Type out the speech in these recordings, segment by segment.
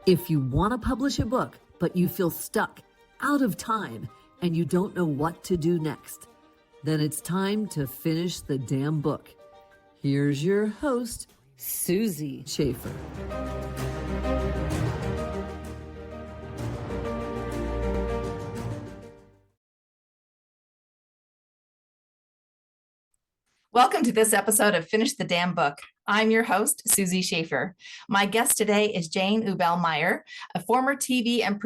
If you want to publish a book, but you feel stuck, out of time, and you don't know what to do next, then it's time to finish the damn book. Here's your host, Susie Schaefer. Welcome to this episode of Finish the Damn Book. I'm your host, Susie Schaefer. My guest today is Jane Ubell-Meyer, a former TV and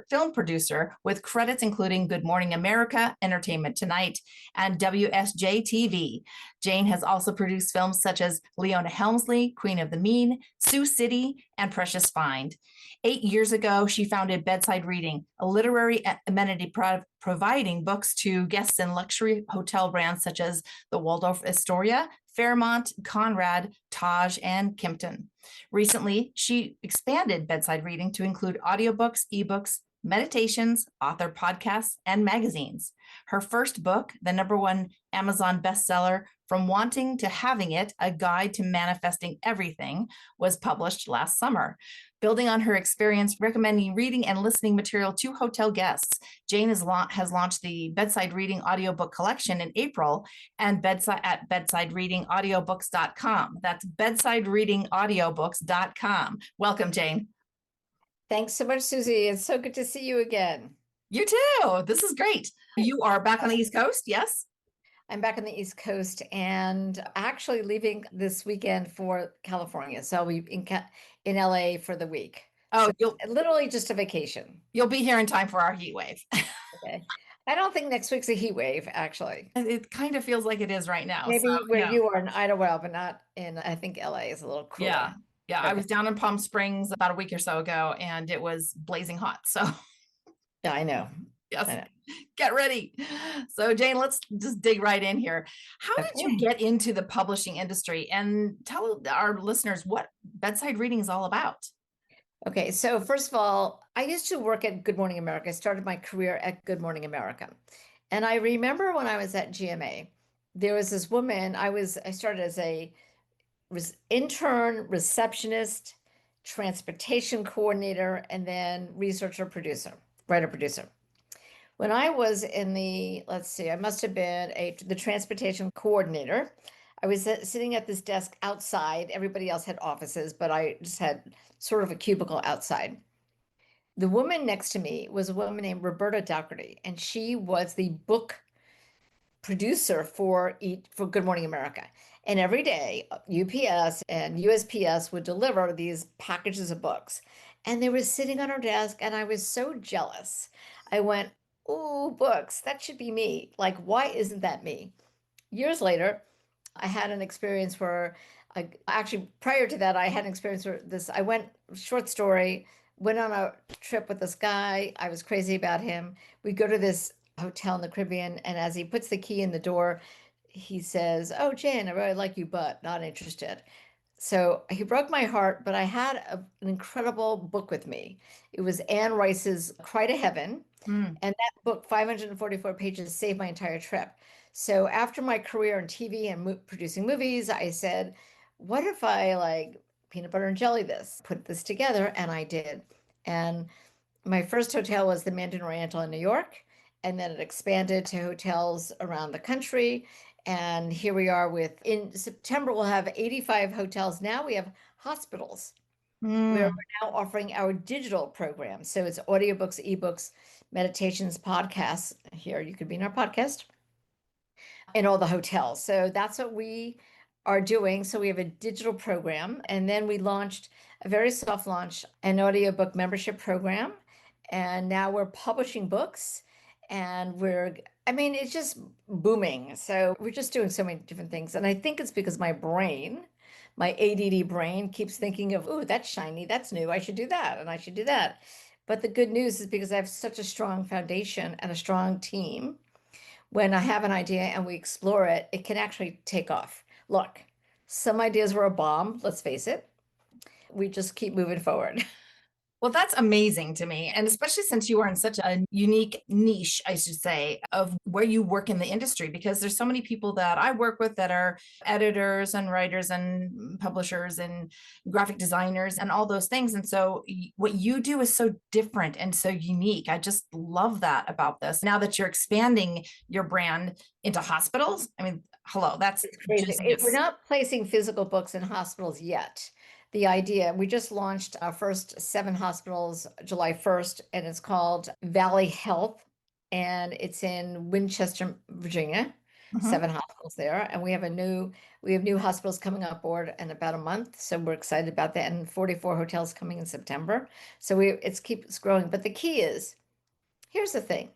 film producer with credits including Good Morning America, Entertainment Tonight, and WSJ-TV. Jane has also produced films such as Leona Helmsley, Queen of the Mean, Sioux City, and Precious Find. 8 years ago, she founded Bedside Reading, a literary amenity providing books to guests in luxury hotel brands such as the Waldorf Astoria, Fairmont, Conrad, Taj, and Kimpton. Recently, she expanded Bedside Reading to include audiobooks, ebooks, meditations, author podcasts, and magazines. Her first book, the #1 Amazon bestseller, From Wanting to Having It, A Guide to Manifesting Everything, was published last summer. Building on her experience recommending reading and listening material to hotel guests, Jane has launched the Bedside Reading audiobook collection in April and at bedsidereadingaudiobooks.com. That's bedsidereadingaudiobooks.com. Welcome, Jane. Thanks so much, Susie. It's so good to see you again. You too. This is great. You are back on the East Coast, yes? I'm back on the East Coast and actually leaving this weekend for California. So I'll be in LA for the week. Oh, so literally just a vacation. You'll be here in time for our heat wave. Okay. I don't think next week's a heat wave, actually. It kind of feels like it is right now. Maybe where you are in Idaho, but not in, I think LA is a little cooler. Yeah. Okay. I was down in Palm Springs about a week or so ago and it was blazing hot. So yeah, I know. Yes. I know. Get ready. So Jane, let's just dig right in here. How did you get into the publishing industry, and tell our listeners what Bedside Reading is all about? Okay, so first of all, I used to work at Good Morning America. I started my career at Good Morning America. And I remember when I was at GMA, there was this woman, I started as a intern, receptionist, transportation coordinator, and then writer producer. When I was in I must have been the transportation coordinator. I was sitting at this desk outside. Everybody else had offices, but I just had sort of a cubicle outside. The woman next to me was a woman named Roberta Dougherty, and she was the book producer for Good Morning America. And every day, UPS and USPS would deliver these packages of books. And they were sitting on her desk, and I was so jealous. I went, "Ooh, books, that should be me. Like, why isn't that me?" Years later, I had an experience where prior to that, I had an experience where I went on a trip with this guy. I was crazy about him. We go to this hotel in the Caribbean, and as he puts the key in the door, he says, "Oh, Jan, I really like you, but not interested." So he broke my heart, but I had an incredible book with me. It was Anne Rice's Cry to Heaven. And that book, 544 pages, saved my entire trip. So after my career in TV and producing movies, I said, what if I peanut butter and jelly this, put this together? And I did. And my first hotel was the Mandarin Oriental in New York. And then it expanded to hotels around the country. And here we are in September, we'll have 85 hotels. Now we have hospitals where we're now offering our digital program. So it's audiobooks, ebooks, meditations, podcasts. Here, you could be in our podcast in all the hotels. So that's what we are doing. So we have a digital program. And then we launched a very soft launch, an audiobook membership program. And now we're publishing books. And it's just booming. So we're just doing so many different things. And I think it's because my ADD brain keeps thinking of, "Ooh, that's shiny, that's new, I should do that, and I should do that." But the good news is because I have such a strong foundation and a strong team, when I have an idea and we explore it, it can actually take off. Look, some ideas were a bomb, let's face it. We just keep moving forward. Well, that's amazing to me. And especially since you are in such a unique niche, I should say, of where you work in the industry, because there's so many people that I work with that are editors and writers and publishers and graphic designers and all those things. And so what you do is so different and so unique. I just love that about this. Now that you're expanding your brand into hospitals, I mean, hello, that's It's crazy. We're genius. not placing physical books in hospitals yet. The idea, we just launched our first 7 hospitals July 1st, and it's called Valley Health, and it's in Winchester, Virginia. Mhm. 7 hospitals there, and we have new hospitals coming on board in about a month, so we're excited about that, and 44 hotels coming in September. So it keeps growing. But the key is, here's the thing.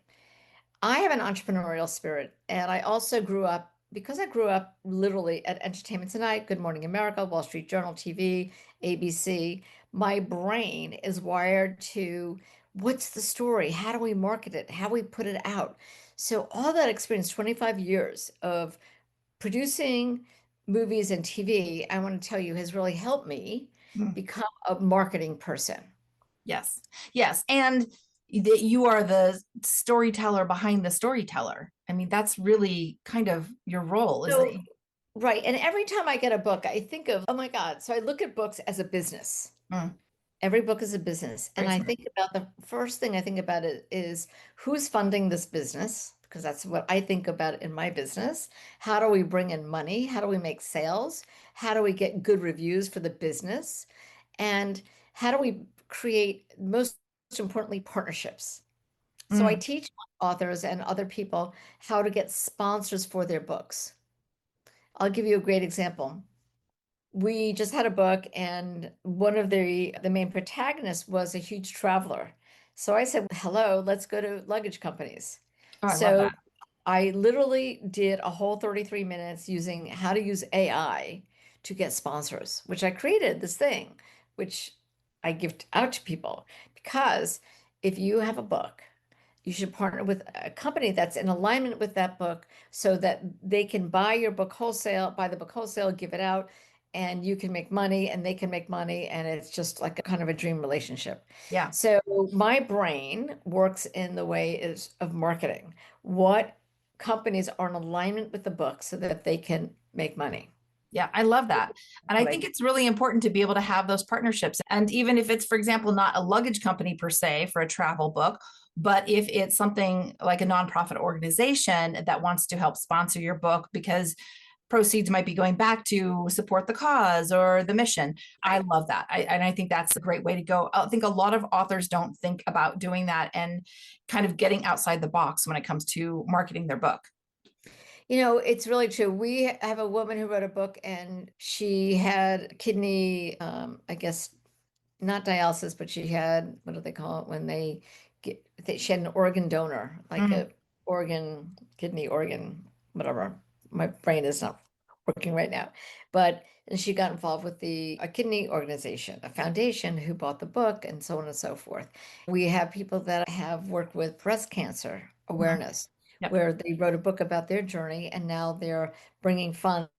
I have an entrepreneurial spirit, and I also grew up because I grew up literally at Entertainment Tonight, Good Morning America, Wall Street Journal TV, ABC. My brain is wired to what's the story? How do we market it? How do we put it out? So all that experience, 25 years of producing movies and TV, I want to tell you, has really helped me Mm. become a marketing person. Yes. Yes. And that you are the storyteller behind the storyteller. I mean, that's really kind of your role, is that So right. And every time I get a book, I think of, oh my God. So I look at books as a business. Mm, Every book is a business. And very I smart. think about the first thing I think about it is who's funding this business? Because that's what I think about in my business. How do we bring in money? How do we make sales? How do we get good reviews for the business? And how do we create, most importantly, partnerships? So I Mm, teach authors and other people how to get sponsors for their books. I'll give you a great example. We just had a book, and one of the main protagonists was a huge traveler. So I said, "Hello, let's go to luggage companies." oh, I love So that. I literally did a whole 33 minutes using how to use AI to get sponsors, which I created this thing, which I give out to people because if you have a book, you should partner with a company that's in alignment with that book so that they can buy your book wholesale, buy the book wholesale, give it out, and you can make money and they can make money. And it's just like a kind of a dream relationship. Yeah. So my brain works in the way is of marketing. What companies are in alignment with the book so that they can make money. Yeah, I love that. And I What I think it's really important to be able to have those partnerships. And even if it's, for example, not a luggage company per se for a travel book, but if it's something like a nonprofit organization that wants to help sponsor your book because proceeds might be going back to support the cause or the mission. I right. love that. And I think that's a great way to go. I think a lot of authors don't think about doing that and kind of getting outside the box when it comes to marketing their book. It's really true. We have a woman who wrote a book and she had kidney, I guess not dialysis, but she had, what do they call it when she had an organ donor, like Mm, a kidney organ, whatever. My brain is not working right now. But and she got involved with a kidney organization, a foundation who bought the book and so on and so forth. We have people that have worked with breast cancer mhm. awareness, Yep. where they wrote a book about their journey and now they're bringing funds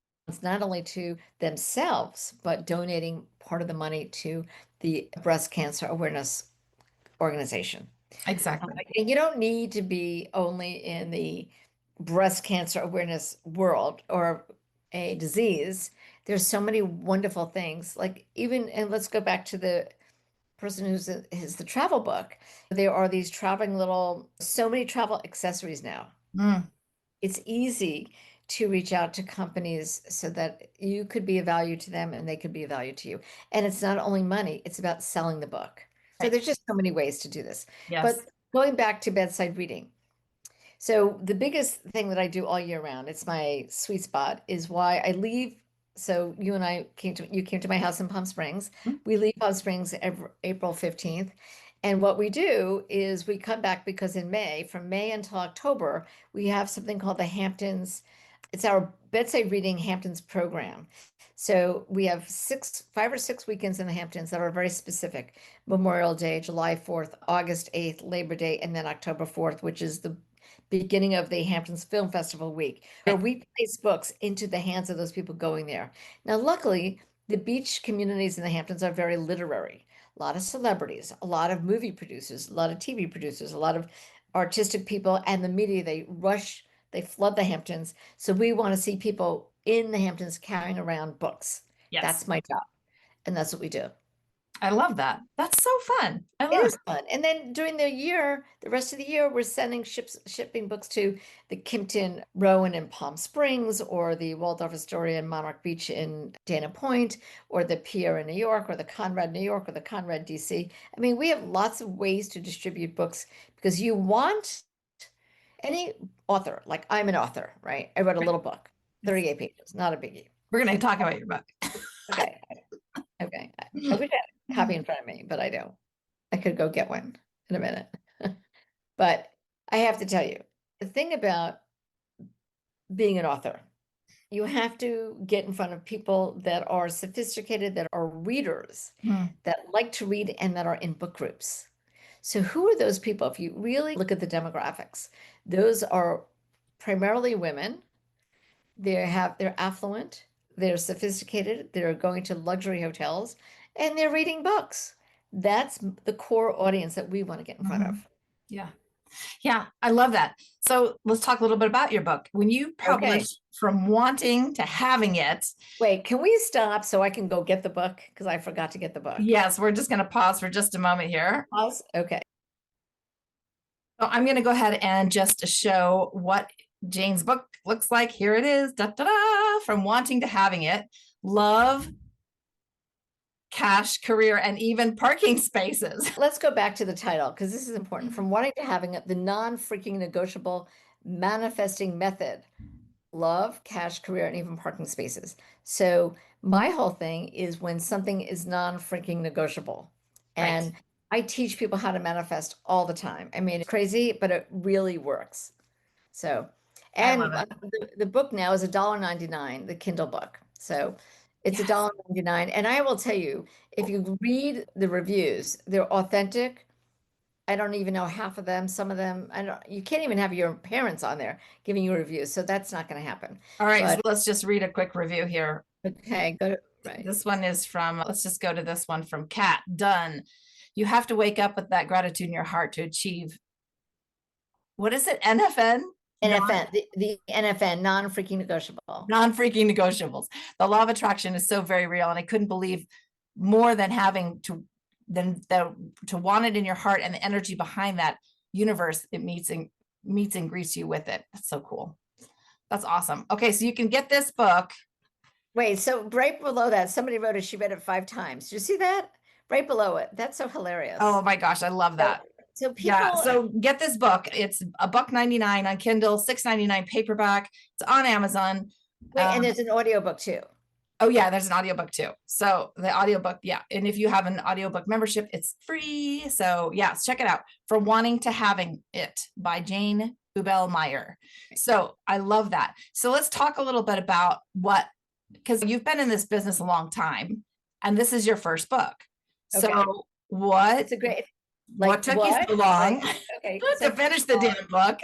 not only to themselves, but donating part of the money to the breast cancer awareness organization. Exactly. And you don't need to be only in the breast cancer awareness world or a disease. There's so many wonderful things. Like even, and let's go back to the person is the travel book. There are these so many travel accessories now. Mm, It's easy to reach out to companies so that you could be a value to them and they could be a value to you. And it's not only money, it's about selling the book. So right. there's just so many ways to do this. Yes. But going back to bedside reading. So the biggest thing that I do all year round, it's my sweet spot, is why I leave. So you came to my house in Palm Springs. Mm, We leave Palm Springs April 15th. And what we do is we come back because in May, from May until October, we have something called the Hamptons. It's our bedside reading Hamptons program. So we have 5 or 6 weekends in the Hamptons that are very specific. Memorial Day, July 4th, August 8th, Labor Day, and then October 4th, which is the beginning of the Hamptons Film Festival week, where right. we place books into the hands of those people going there. Now, luckily, The beach communities in the Hamptons are very literary. A lot of celebrities, a lot of movie producers, a lot of TV producers, a lot of artistic people, and the media, they flood the Hamptons. So we want to see people in the Hamptons carrying around books. Yes. That's my job. And that's what we do. I love that. That's so fun. I It love is fun. And then during the year, the rest of the year, we're shipping books to the Kimpton Rowan in Palm Springs, or the Waldorf Astoria in Monarch Beach in Dana Point, or the Pier in New York, or the Conrad New York, or the Conrad DC. I mean, we have lots of ways to distribute books because you want any author, like I'm an author, right? I wrote a little book, 38 pages, not a biggie. We're going to talk about your book. Okay. Okay. I wish I had a copy in front of me, but I don't. I could go get one in a minute. But I have to tell you, the thing about being an author, you have to get in front of people that are sophisticated, that are readers, that like to read, and that are in book groups. So who are those people? If you really look at the demographics, those are primarily women. They're affluent, they're sophisticated, they're going to luxury hotels, and they're reading books. That's the core audience that we want to get in front of. Yeah. Yeah, I love that. So let's talk a little bit about your book. When you published From Wanting to Having It. Wait, can we stop so I can go get the book? Because I forgot to get the book. Yes, we're just going to pause for just a moment here. Pause? Okay. So I'm going to go ahead and just show what Jane's book looks like. Here it is. Da, da, da, From Wanting to Having It. Love, cash, career, and even parking spaces. Let's go back to the title because this is important. From Wanting to Having It, the non-freaking negotiable manifesting method. Love, cash, career, and even parking spaces. So my whole thing is when something is non-freaking negotiable. And I teach people how to manifest all the time. I mean, it's crazy, but it really works. So, and the book now is $1.99, the Kindle book. So it's $1.99. And I will tell you, if you read the reviews, they're authentic. I don't even know half of them. Some of them, you can't even have your parents on there giving you reviews. So that's not going to happen. All right. So let's just read a quick review here. Okay. This one is from, let's just go to this one from Kat Dunn. You have to wake up with that gratitude in your heart to achieve. What is it? NFN? NFN, the NFN, non-freaking negotiable. Non-freaking negotiables. The law of attraction is so very real. And I couldn't believe more than having to want it in your heart and the energy behind that universe, it meets and greets you with it. That's so cool. That's awesome. Okay, so you can get this book. Wait, so right below that, somebody wrote she read it 5 times. Did you see that? Right below it. That's so hilarious. Oh my gosh, I love that. So people, so get this book. It's $1.99 on Kindle, $6.99 paperback. It's on Amazon. Wait, and there's an audiobook too. Oh yeah, there's an audiobook too. So the audiobook, yeah. And if you have an audiobook membership, it's free. So yeah, check it out. From Wanting to Having It by Jane Ubell-Meyer. So I love that. So let's talk a little bit about because you've been in this business a long time and this is your first book. Okay. So what took you so long to finish the damn book?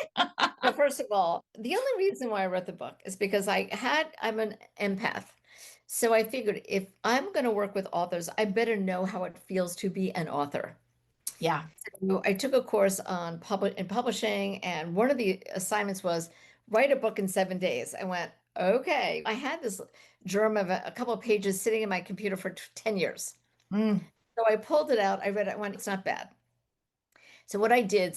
Well, first of all, the only reason why I wrote the book is because I'm an empath. So I figured if I'm going to work with authors, I better know how it feels to be an author. Yeah. So I took a course on publishing, and one of the assignments was write a book in 7 days. I went, okay. I had this germ of a couple of pages sitting in my computer for 10 years. So I pulled it out. I read it. I went, it's not bad. So what I did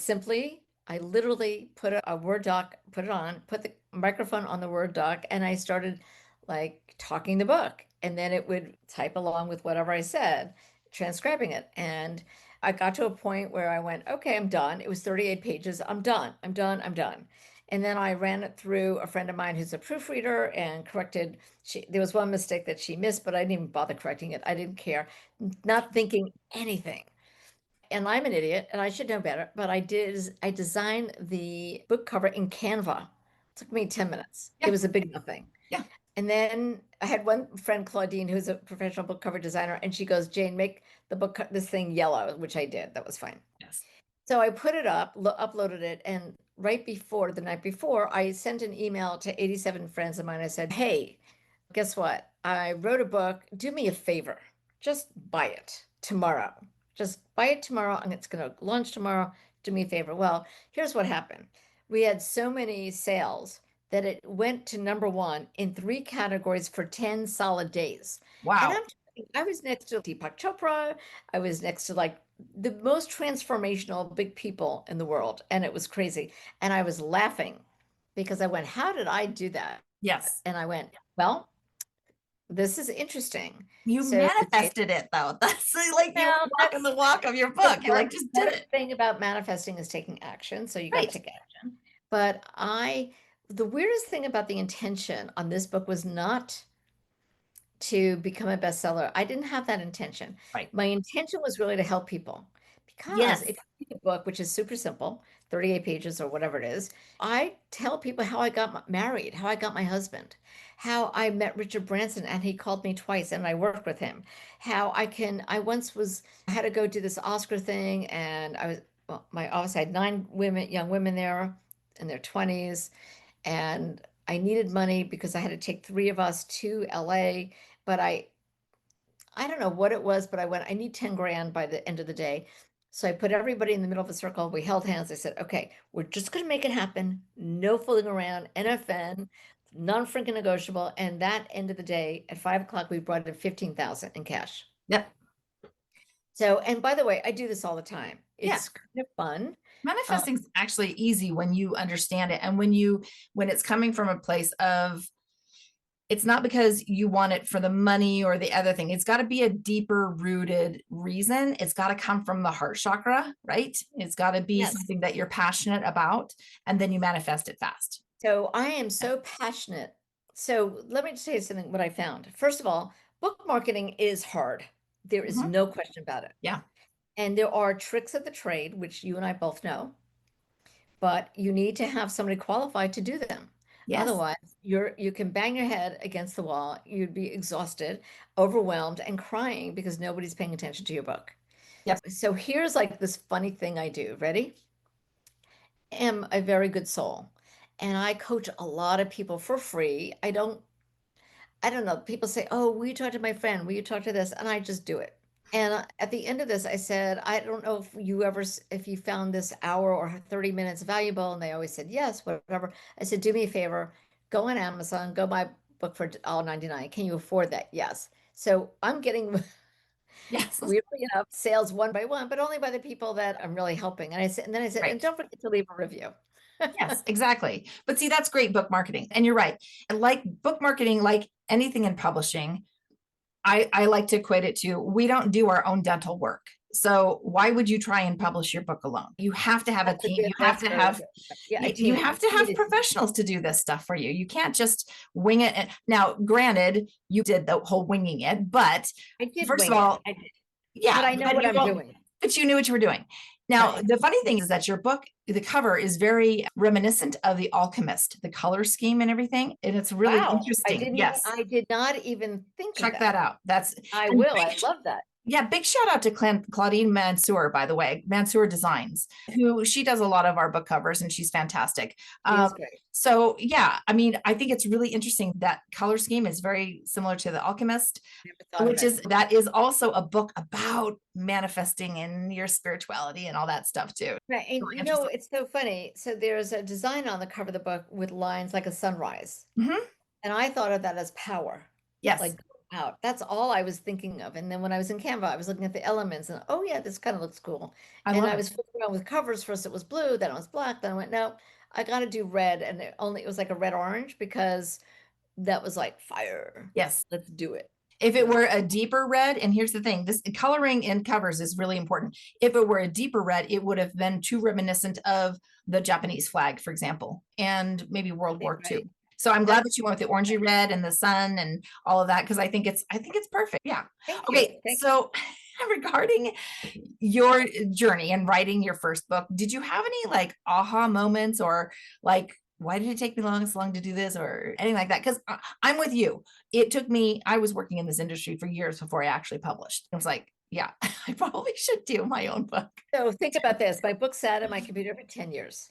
I literally put a Word doc, put the microphone on the Word doc, and I started like talking the book, and then it would type along with whatever I said, transcribing it. And I got to a point where I went, okay, I'm done. It was 38 pages. I'm done. And then I ran it through a friend of mine who's a proofreader and corrected. There was one mistake that she missed, but I didn't even bother correcting it. I didn't care, not thinking anything. And I'm an idiot and I should know better, but I designed the book cover in Canva. It took me 10 minutes. Yeah. It was a big nothing. Yeah. And then I had one friend, Claudine, who's a professional book cover designer, and she goes, Jane, make this thing yellow, which I did. That was fine. Yes. So I put it up, uploaded it, and the night before, I sent an email to 87 friends of mine. I said, hey, guess what? I wrote a book. Do me a favor. Just buy it tomorrow. Just buy it tomorrow, and it's going to launch tomorrow. Do me a favor. Well, here's what happened. We had so many sales that it went to number one in 3 categories for 10 solid days. And Wow. I was next to Deepak Chopra. I was next to like the most transformational big people in the world. And it was crazy. And I was laughing because I went, how did I do that? Yes. And I went, well, this is interesting. You So manifested it though. That's like you now were walking the walk of your the book. You like just did hard it. thing about manifesting is taking action. So you got to Right. take action. But the weirdest thing about the intention on this book was not to become a bestseller. I didn't have that intention. Right. My intention was really to help people because Yes. if you read a book, which is super simple, 38 pages or whatever it is, I tell people how I got married, how I got my husband, how I met Richard Branson and he called me twice and I worked with him, how I had to go do this Oscar thing and my office had 9 young women there in their 20s and I needed money because I had to take 3 of us to LA, but I don't know what it was, but I need 10 grand by the end of the day. So I put everybody in the middle of a circle. We held hands. I said, okay, we're just going to make it happen. No fooling around. NFN, non-freaking negotiable. And that end of the day at 5 o'clock, we brought in 15,000 in cash. Yep. So, and by the way, I do this all the time. Yeah. It's kind of fun. Manifesting is actually easy when you understand it. And when it's coming from a place of, it's not because you want it for the money or the other thing. It's got to be a deeper rooted reason. It's got to come from the heart chakra, right? It's got to be Yes. something that you're passionate about, and then you manifest it fast. So I am so passionate. So let me just tell you something, what I found. First of all, book marketing is hard. There is Mhm. no question about it. Yeah. And there are tricks of the trade, which you and I both know, but you need to have somebody qualified to do them. Yes. Otherwise, you can bang your head against the wall. You'd be exhausted, overwhelmed, and crying because nobody's paying attention to your book. Yep. So here's like this funny thing I do. Ready? Am a very good soul. And I coach a lot of people for free. I don't know. People say, "Oh, will you talk to my friend? Will you talk to this?" And I just do it. And at the end of this, I said, "I don't know if you found this hour or 30 minutes valuable." And they always said, "Yes, whatever." I said, "Do me a favor, go on Amazon, go buy a book for $1.99. Can you afford that?" Yes. So I'm getting, Yes. weirdly enough, sales one by one, but only by the people that I'm really helping. And then I said, Right. and don't forget to leave a review. Yes, exactly. But see, that's great book marketing. And you're right. Like book marketing, like anything in publishing, I like to equate it to, we don't do our own dental work. So why would you try and publish your book alone? You have to have a team. You have to have, you have to have professionals to do this stuff for you. You can't just wing it. Now, granted, you did the whole winging it, but I did first of wing it. all, I did. yeah, But I know what I'm doing. but you knew what you were doing. Now, Right. the funny thing is that your book, the cover is very reminiscent of The Alchemist, the color scheme and everything. And it's really Wow. interesting. Yes. I did not even think of Check that out. I and will. big- I love that. Yeah, big shout out to Claudine Mansour, by the way, Mansour Designs, who she does a lot of our book covers and she's fantastic. She is great. So yeah, I mean, I think it's really interesting that color scheme is very similar to The Alchemist, Never thought of it. that is also a book about manifesting and your spirituality and all that stuff too. Right. And really you know, interesting. it's so funny. So there's a design on the cover of the book with lines like a sunrise. Mhm. And I thought of that as power. Yes. Like out. That's all I was thinking of. And then when I was in Canva, I was looking at the elements and oh yeah, this kind of looks cool. I And love I it. was flipping around with covers. First it was blue, then it was black. Then I went, no, I got to do red. And it was like a red orange because that was like fire. Yes. Let's do it. If it were a deeper red, and here's the thing, this coloring in covers is really important. If it were a deeper red, it would have been too reminiscent of the Japanese flag, for example, and maybe World War II. Right. So I'm glad that you went with the orangey red and the sun and all of that, because I think it's perfect. Yeah. Thank Okay. you. So regarding your journey and writing your first book, did you have any like aha moments or like, why did it take me so long to do this or anything like that? Because I'm with you. It took me, I was working in this industry for years before I actually published. I was like, yeah, I probably should do my own book. So think about this. My book sat in my computer for 10 years.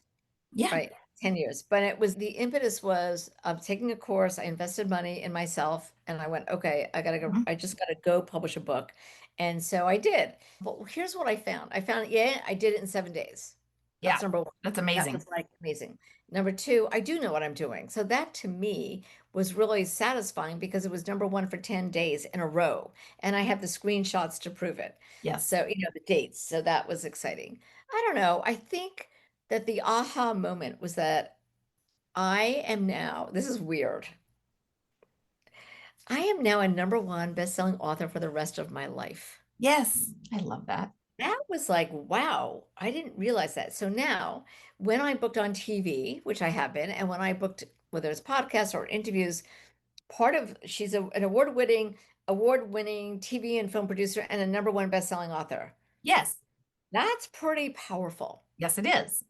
Yeah. Right. 10 years. But it was the impetus was taking a course. I invested money in myself and I went, okay, Mhm. I just gotta go publish a book. And so I did. But here's what I found. Yeah, I did it in 7 days. Yeah, That's number one. that's That amazing. was like amazing. Number two, I do know what I'm doing. So that to me was really satisfying because it was number one for 10 days in a row. And I have the screenshots to prove it. Yes. So, the dates. So that was exciting. I don't know. I think that the aha moment was that I am now, this is weird. I am now a number one best-selling author for the rest of my life. Yes. I love that. That was like, wow, I didn't realize that. So now, when I booked on TV, which I have been, and when I booked, whether it's podcasts or interviews, she's an award-winning TV and film producer and a number one best-selling author. Yes. That's pretty powerful. Yes, it is.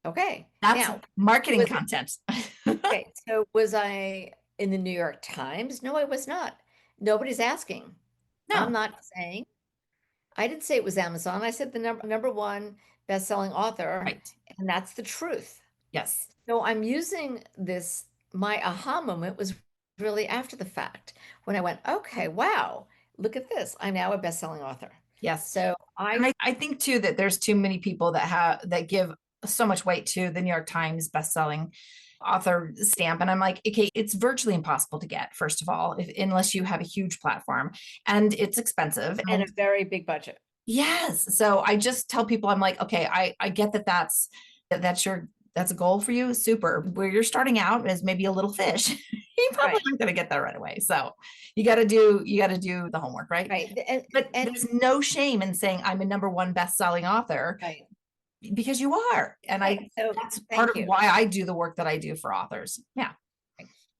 Okay. That's Now, marketing was content. okay, so was I in the New York Times? No, I was not. Nobody's asking. I'm No. not saying. I didn't say it was Amazon. I said the number one best-selling author, Right. and that's the truth. Yes. So I'm using this. My aha moment was really after the fact when I went, okay, wow, look at this. I'm now a best-selling author. Yes. So And I think too that there's too many people that give so much weight to the New York Times bestselling author stamp. And I'm like, okay, it's virtually impossible to get, first of all, unless you have a huge platform and it's expensive. and And a very big budget. yes, so I just tell people, I'm like, okay, I get that's a goal for you. Super. Where you're starting out as maybe a little fish. You probably Right, aren't going to get there right away. So you got to do the homework, right? right. But And there's no shame in saying I'm a number one best-selling author right, because you are. And right. So that's part thank of you. why I do the work that I do for authors. Yeah.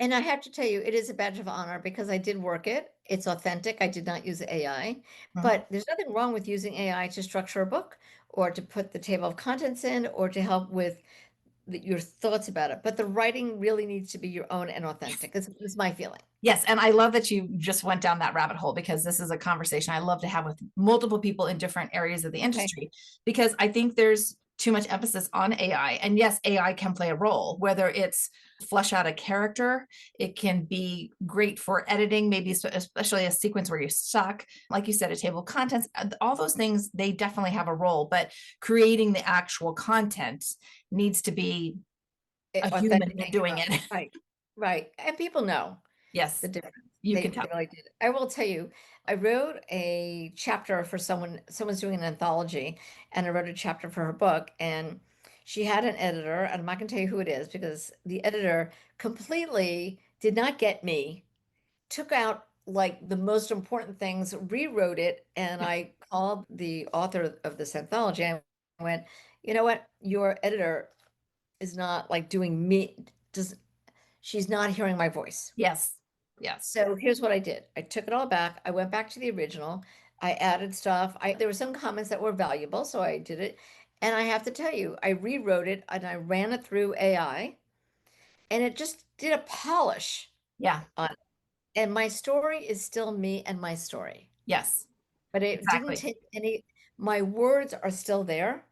And I have to tell you, it is a badge of honor because I did work it. It's authentic. I did not use AI, Mhm. but there's nothing wrong with using AI to structure a book or to put the table of contents in or to help with your thoughts about it. But the writing really needs to be your own and authentic. This is my feeling. Yes, and I love that you just went down that rabbit hole because this is a conversation I love to have with multiple people in different areas of the Okay. industry because I think there's too much emphasis on AI. And yes, AI can play a role, whether it's flesh out a character, it can be great for editing, maybe especially a sequence where you're stuck. Like you said, a table of contents, all those things, they definitely have a role, but creating the actual content needs to be a human Authentic and your doing own. it. Right. Right. And people know Yes, the difference. you can They tell. really did. I will tell you, I wrote a chapter for someone's doing an anthology, and I wrote a chapter for her book, and she had an editor, and I'm not going to tell you who it is because the editor completely did not get me, took out like the most important things, rewrote it, and I called the author of this anthology and went, you know what, your editor is not like doing me, does she's not hearing my voice. Yes. Yes. So here's what I did. I took it all back. I went back to the original. I added stuff. There were some comments that were valuable, so I did it. And I have to tell you, I rewrote it and I ran it through AI, and it just did a polish Yeah. on it. And my story is still me and my story. Yes. But it didn't Exactly. take any, my words are still there,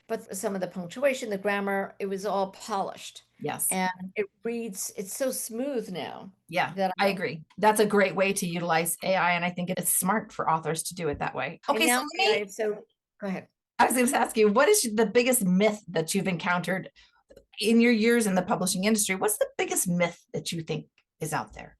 but some of the punctuation, the grammar, it was all polished. Yes. And it reads, it's so smooth now Yeah. that I agree. That's a great way to utilize AI. And I think it's smart for authors to do it that way. and Okay. So now let AI me, is so, go ahead. I was going to ask you, what is the biggest myth that you've encountered in your years in the publishing industry? What's the biggest myth that you think is out there?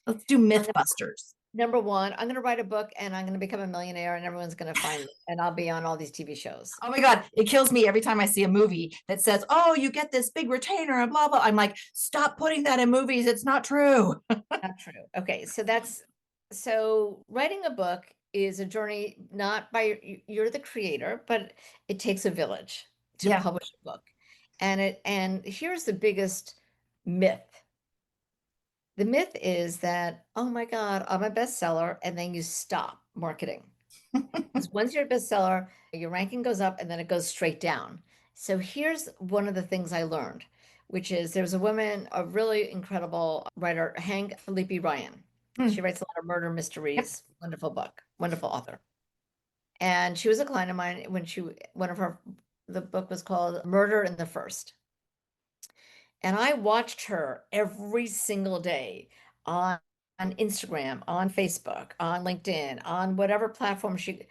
Let's do myth busters. Number one, I'm going to write a book and I'm going to become a millionaire and everyone's going to find me and I'll be on all these TV shows. Oh my God, it kills me every time I see a movie that says, oh, you get this big retainer and blah, blah. I'm like, stop putting that in movies. It's not true. Not true. Okay, so writing a book is a journey not by you're the creator, but it takes a village to Yeah. publish a book. And here's the biggest myth. The myth is that, oh my God, I'm a bestseller, and then you stop marketing. Because once you're a bestseller, your ranking goes up and then it goes straight down. So here's one of the things I learned, which is there's a woman, a really incredible writer, Hank Felipe Ryan. Hmm. She writes a lot of murder Yep. mysteries. Wonderful book, wonderful author. And she was a client of mine when the book was called Murder in the First. And I watched her every single day on, on Instagram, on Facebook, on LinkedIn, on whatever platform she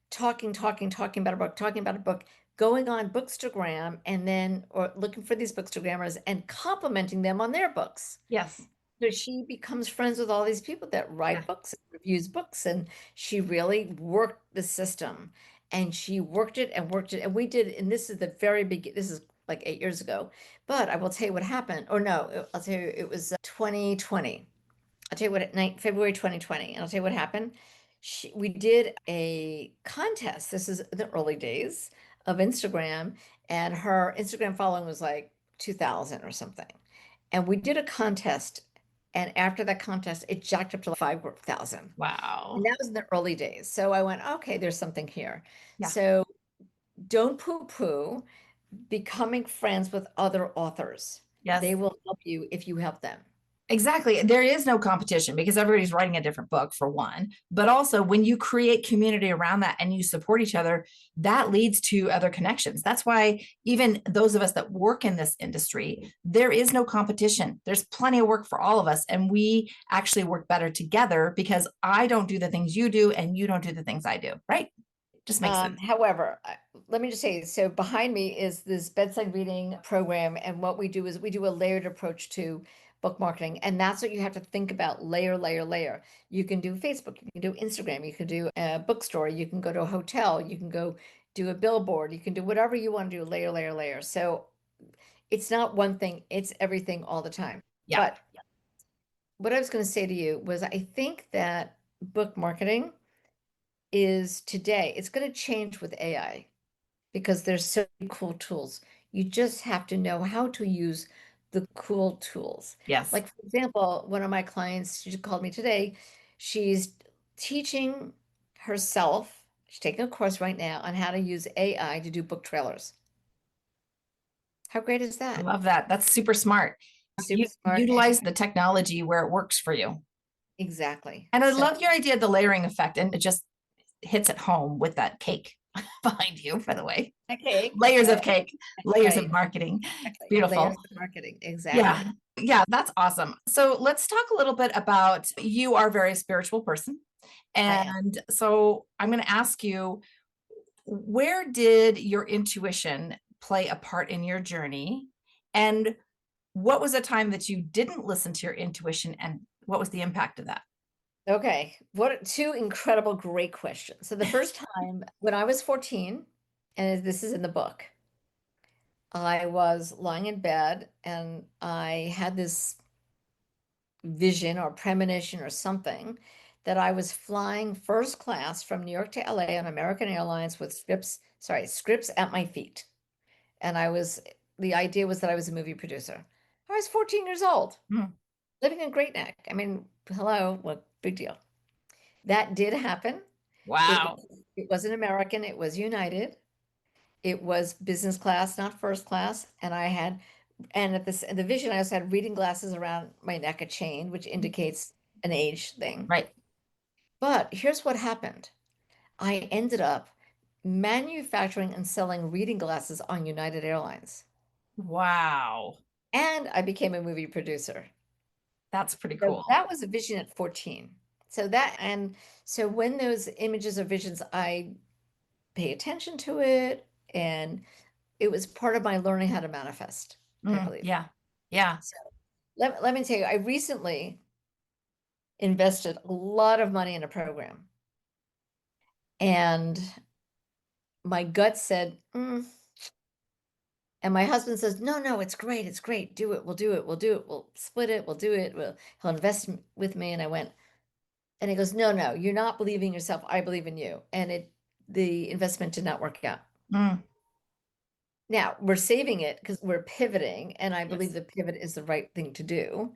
talking about a book, talking about a book, going on Bookstagram and then or looking for these Bookstagrammers and complimenting them on their books. Yes. So she becomes friends with all these people that Yeah. write books and reviews books, and she really worked the system, and she worked it and worked it, and we did. And this is the very big. This is like 8 years ago, but I will tell you what happened. Or no, I'll tell you it was 2020. I'll tell you what, February 2020, and I'll tell you what happened. We did a contest. This is the early days of Instagram, and her Instagram following was like 2,000 or something. And we did a contest, and after that contest, it jacked up to like 5,000. Wow. And that was in the early days. So I went, okay, there's something here. Yeah. So don't poo-poo becoming friends with other authors. Yes. They will help you if you help them. Exactly. There is no competition because everybody's writing a different book, for one. But also, when you create community around that and you support each other, that leads to other connections. That's why even those of us that work in this industry, there is no competition. There's plenty of work for all of us. And we actually work better together because I don't do the things you do and you don't do the things I do. Right? Just makes sense. However, let me just say, so behind me is this bedside reading program, and what we do is we do a layered approach to book marketing, and that's what you have to think about: layer, layer, layer. You can do Facebook, you can do Instagram, you can do a bookstore, you can go to a hotel, you can go do a billboard, you can do whatever you want to do, layer, layer, layer. So it's not one thing, it's everything all the time. Yeah. But what I was going to say to you was I think that book marketing is today, it's going to change with AI because there's so many cool tools. You just have to know how to use the cool tools. Yes. Like, for example, one of my clients, she just called me today. She's teaching herself, she's taking a course right now on how to use AI to do book trailers. How great is I that? love that. That's super smart. Super You smart. And utilize the technology where it works for you. exactly. And I So, love your idea of the layering effect, and it just hits it home with that cake behind you, by the way. okay. Layers of cake, layers of Right. marketing. Exactly. Layers Beautiful. of marketing. Yeah. Exactly. Yeah, that's awesome. So let's talk a little bit about, you are a very spiritual person. I am. And so I'm going to ask you, where did your intuition play a part in your journey? And what was a time that you didn't listen to your intuition, and what was the impact of that? Okay, what two incredible, great questions. So the first time when I was 14, and this is in the book, I was lying in bed and I had this vision or premonition or something that I was flying first class from New York to LA on American Airlines with scripts at my feet. And the idea was that I was a movie producer. I was 14 years old, Hmm. living in Great Neck. I mean, hello, what big deal? That did happen. It Wow. it wasn't American, it was United. It was business class, not first class. And at the vision, I also had reading glasses around my neck, a chain, which indicates an age thing. Right. But here's what happened. I ended up manufacturing and selling reading glasses on United Airlines. Wow. And I became a movie producer. That's pretty So cool. that was a vision at 14. So when those images or visions, I pay attention to it, and it was part of my learning how to manifest, I believe. Yeah. Yeah. So let me tell you, I recently invested a lot of money in a program, and my gut said, and my husband says, no, no, it's great, do it, we'll do it, we'll do it, we'll split it, we'll do it, he'll invest with me. And I went, and he goes, no, no, you're not believing yourself, I believe in you. And the investment did not work out. Mm. Now we're saving it because we're pivoting, and I believe Yes. the pivot is the right thing to do.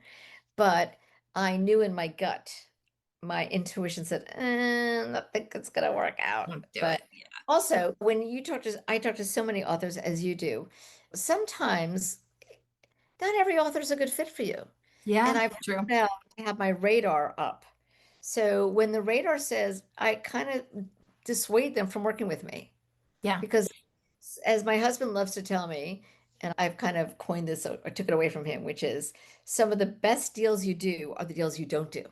But I knew in my gut, my intuition said, I don't think it's gonna work out. Don't do it. But also, when I talk to so many authors as you do, sometimes not every author is a good fit for you. And Yeah. I've True. found out to have my radar up. So when the radar says, I kind of dissuade them from working with me Yeah. because, as my husband loves to tell me, And I've kind of coined this or took it away from him, which is some of the best deals you do are the deals you don't do.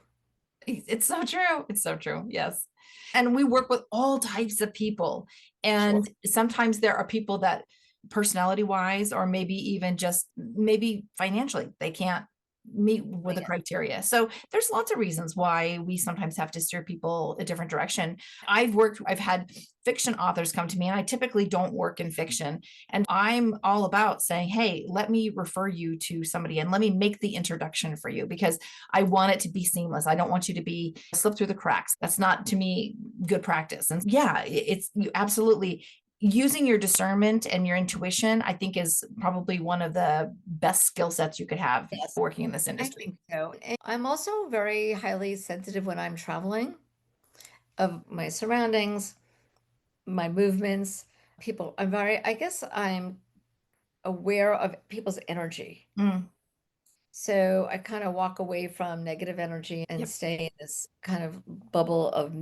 It's so true. It's so true. Yes. And we work with all types of people. And sometimes there are people that personality wise, or maybe even just maybe financially, they can't meet with the Yeah. criteria. So there's lots of reasons why we sometimes have to steer people a different direction. I've had fiction authors come to me, and I typically don't work in fiction. And I'm all about saying, hey, let me refer you to somebody and let me make the introduction for you, because I want it to be seamless. I don't want you to be slip through the cracks. That's not, to me, good practice. And yeah, it's you absolutely using your discernment and your intuition, I think, is probably one of the best skill sets you could have Yes. working in this I industry. think so. And I'm also very highly sensitive when I'm traveling of my surroundings, my movements, people. I guess I'm aware of people's energy. Mm, So I kind of walk away from negative energy and yep. stay in this kind of bubble of,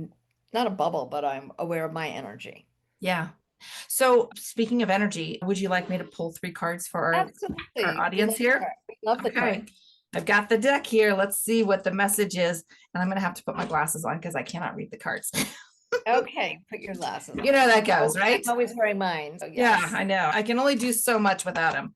not a bubble, but I'm aware of my energy. Yeah. So speaking of energy, would you like me to pull 3 cards for our Absolutely. We audience love the here? card. We love the Okay. card. I've got the deck here. Let's see what the message is. And I'm going to have to put my glasses on because I cannot read the cards. Okay, put your glasses on. You know how that goes, right? I'm always wearing mine. So Yeah, yes. I know. I can only do so much without them.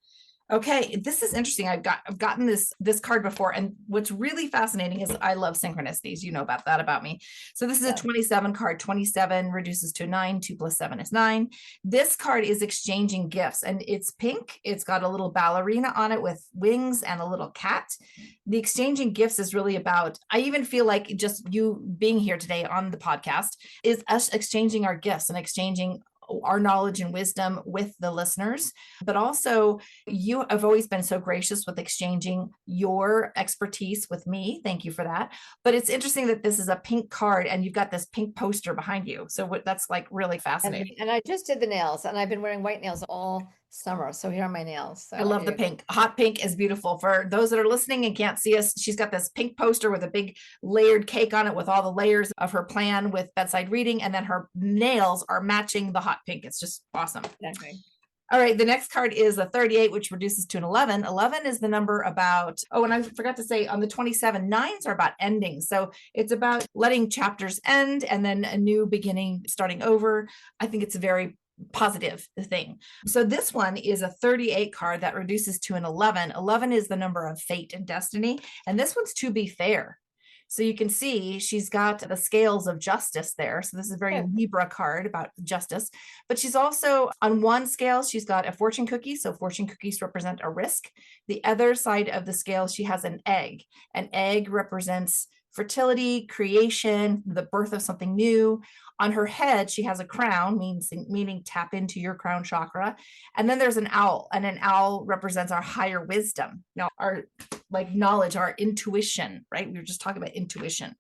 Okay, this is interesting. I've gotten this card before, and what's really fascinating is I love synchronicities. You know about that about me. So this is a Yes. 27 card. 27 reduces to 9. 2 plus 7 is 9. This card is exchanging gifts, and it's pink. It's got a little ballerina on it with wings and a little cat. The exchanging gifts is really about, I even feel like just you being here today on the podcast is us exchanging our gifts and exchanging our knowledge and wisdom with the listeners, but also you have always been so gracious with exchanging your expertise with me. Thank you for that. But it's interesting that this is a pink card and you've got this pink poster behind you. So that's like really fascinating. And I just did the nails, and I've been wearing white nails all summer. So here are my nails. So I love the pink. Hot pink is beautiful. For those that are listening and can't see us, she's got this pink poster with a big layered cake on it with all the layers of her plan with bedside reading. And then her nails are matching the hot pink. It's just awesome. Exactly. All right, the next card is a 38, which reduces to an 11. 11 is the number about, oh, and I forgot to say on the 27, nines are about ending. So it's about letting chapters end and then a new beginning, starting over. I think it's a very positive thing. So this one is a 38 card that reduces to an 11. 11 is the number of fate and destiny. And this one's to be fair. So you can see she's got the scales of justice there. So this is a very Libra card about justice. But she's also on one scale, she's got a fortune cookie. So fortune cookies represent a risk. The other side of the scale, she has an egg. An egg represents fertility, creation, the birth of something new. On her head, she has a crown, meaning tap into your crown chakra. And then there's an owl, and an owl represents our higher wisdom. Now, our like knowledge, our intuition, right? We were just talking about intuition.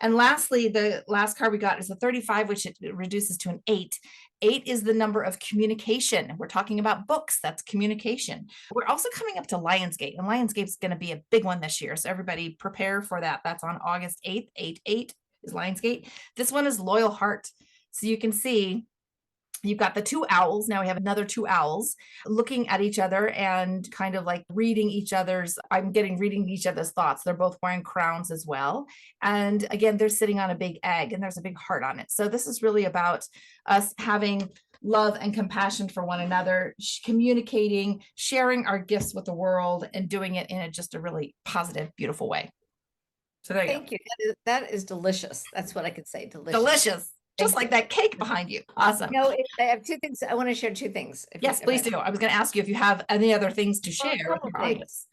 And lastly, the last card we got is a 35, which it reduces to an 8. 8 is the number of communication. We're talking about books. That's communication. We're also coming up to Lionsgate, and Lionsgate is going to be a big one this year. So everybody prepare for that. That's on August 8th. 8/8 is Lionsgate. This one is Loyal Heart. So you can see you've got the 2 owls. Now we have another 2 owls looking at each other and kind of like reading each other's thoughts. They're both wearing crowns as well. And again, they're sitting on a big egg and there's a big heart on it. So this is really about us having love and compassion for one another, communicating, sharing our gifts with the world, and doing it in just a really positive, beautiful way. So there you go. Thank you. That is delicious. That's what I could say. Delicious. Delicious. Just like that cake behind you. Awesome. No, I have 2 things. I want to share 2 things. Yes, please do. I was going to ask you if you have any other things to share with couple our audience.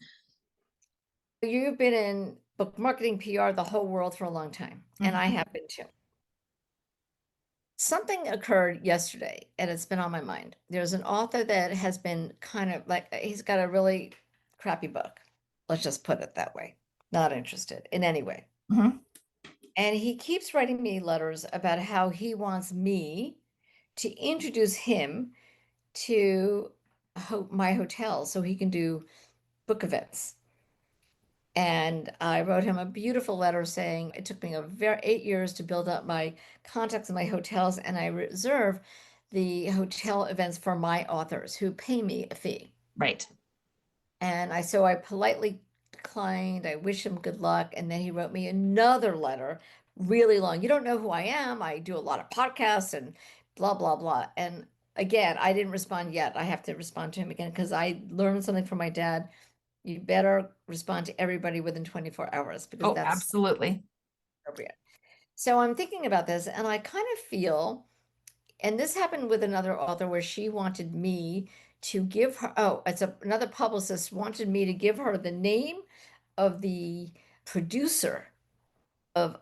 You've been in book marketing, PR, the whole world for a long time, and I have been too. Something occurred yesterday, and it's been on my mind. There's an author that has been kind of like, he's got a really crappy book. Let's just put it that way. Not interested in any way. Mhm. And he keeps writing me letters about how he wants me to introduce him to my hotel so he can do book events. And I wrote him a beautiful letter saying it took me 8 years to build up my contacts in my hotels, and I reserve the hotel events for my authors who pay me a fee. Right. And so I politely declined. I wish him good luck. And then he wrote me another letter, really long. You don't know who I am. I do a lot of podcasts and blah, blah, blah. And again, I didn't respond yet. I have to respond to him again because I learned something from my dad. You better respond to everybody within 24 hours because Oh, that's absolutely. appropriate. So I'm thinking about this and I kind of feel, and this happened with another author where she wanted me to give her, another publicist wanted me to give her the name of the producer of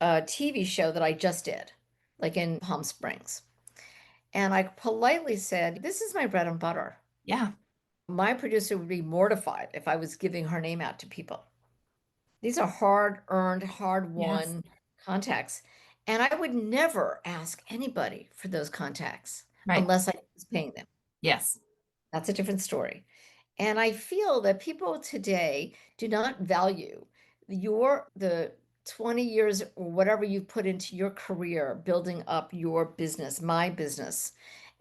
a TV show that I just did, like in Palm Springs. And I politely said, "This is my bread and butter. Yeah. My producer would be mortified if I was giving her name out to people. These are hard earned, hard Yes. won contacts. And I would never ask anybody for those contacts Right. unless I was paying them. Yes. That's a different story. And I feel that people today do not value the 20 years or whatever you put into your career building up your business, my business.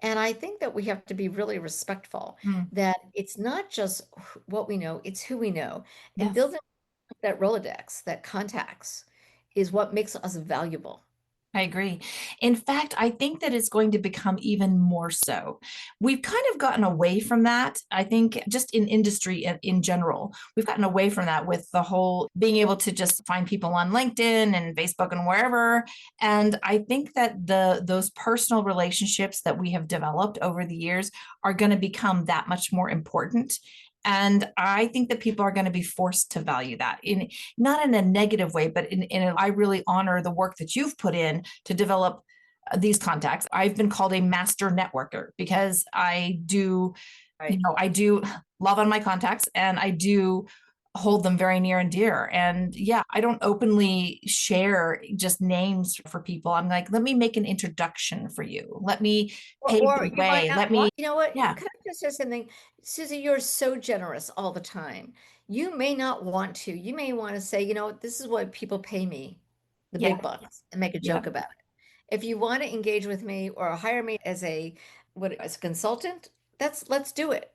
And I think that we have to be really respectful Mm. that it's not just what we know, it's who we know. And Yes. building that Rolodex, that contacts, is what makes us valuable. I agree. In fact, I think that it's going to become even more so. We've kind of gotten away from that. I think just in industry in general, we've gotten away from that with the whole being able to just find people on LinkedIn and Facebook and wherever. And I think that those personal relationships that we have developed over the years are going to become that much more important. And I think that people are going to be forced to value that in not in a negative way, but I really honor the work that you've put in to develop these contacts. I've been called a master networker because I do, Right. I do love on my contacts and I do hold them very near and dear. And yeah, I don't openly share just names for people. I'm like, let me make an introduction for you. Let me pave Or the you might way. not Let me, want, you know what? yeah, Can I just say something? Susie, you're so generous all the time. You may not want to. You may want to say, this is what people pay me, the yeah, big bucks, and make a yeah, joke about it. If you want to engage with me or hire me as a consultant, let's do it.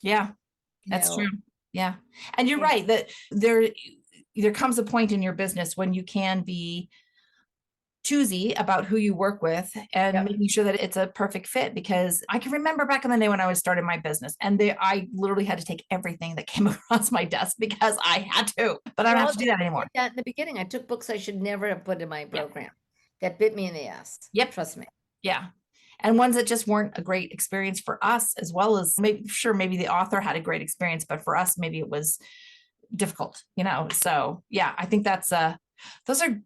yeah. You That's true. know, Yeah. And you're you know, right that there comes a point in your business when you can be choosy about who you work with and yep. making sure that it's a perfect fit because I can remember back in the day when I was starting my business and I literally had to take everything that came across my desk because I had to, but I don't have Well, to do that I anymore. did that in the beginning. I took books I should never have put in my Yeah. program that bit me in the ass. Yep. Trust me. Yeah. And ones that just weren't a great experience for us, as well as maybe the author had a great experience, but for us, maybe it was difficult. So yeah, I think those are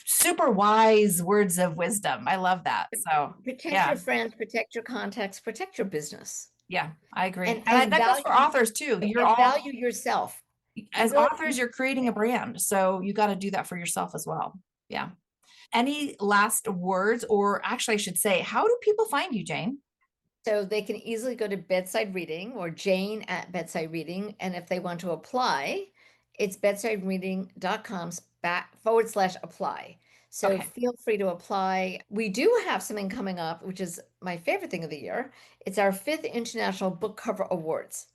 super wise words of wisdom. I love that. So Protect yeah, your friends, protect your contacts, protect your business, yeah, I agree. and And that goes for authors too. You're all, value yourself. You as really authors, you're creating a brand. So you got to do that for yourself as well. Yeah. Any last words, or actually I should say, how do people find you, Jane? so they can easily go to Bedside Reading or Jane at Bedside Reading, and if they want to apply, it's bedsidereading.com/apply. So Okay. feel free to apply. We do have something coming up, which is my favorite thing of the year. It's our fifth International Book Cover Awards.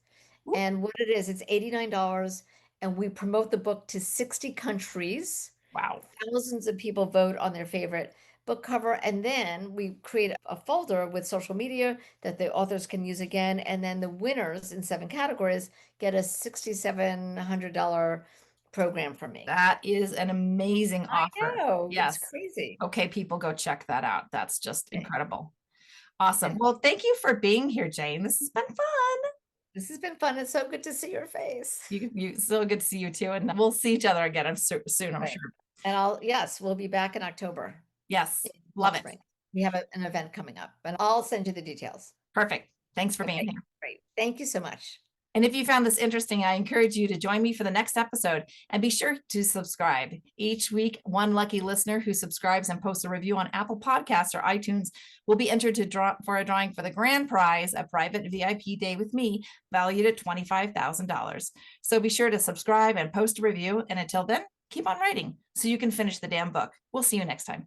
Ooh, And what it is, it's $89, and we promote the book to 60 countries. wow. Thousands of people vote on their favorite book cover, and then we create a folder with social media that the authors can use again. And then the winners in 7 categories get a $6,700 program from me. That is an amazing I offer. know, it's Yes. crazy. Okay, people go check that out. That's just Okay. incredible. Awesome. And Well, thank you for being here, Jane. This has been fun. this has been fun. It's so good to see your face. You so good to see you too. And we'll see each other again soon, I'm Right. sure. And yes, we'll be back in October. Yes. In Love Palm it. Springs. We have an event coming up, and I'll send you the details. Perfect. Thanks for being Okay, here. great. Thank you so much. And if you found this interesting, I encourage you to join me for the next episode and be sure to subscribe. Each week, one lucky listener who subscribes and posts a review on Apple Podcasts or iTunes will be entered to draw for a drawing for the grand prize, a private VIP day with me, valued at $25,000. So be sure to subscribe and post a review. And until then, keep on writing so you can finish the damn book. We'll see you next time.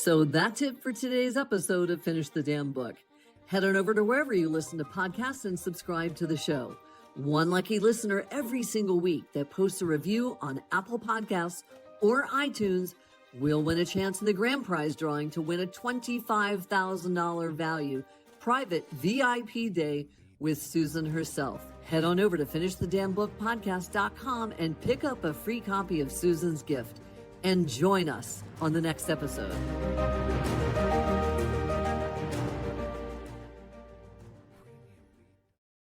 So that's it for today's episode of Finish the Damn Book. Head on over to wherever you listen to podcasts and subscribe to the show. One lucky listener every single week that posts a review on Apple Podcasts or iTunes will win a chance in the grand prize drawing to win a $25,000 value private VIP day with Susan herself. Head on over to finishthedamnbookpodcast.com and pick up a free copy of Susan's gift. And join us on the next episode.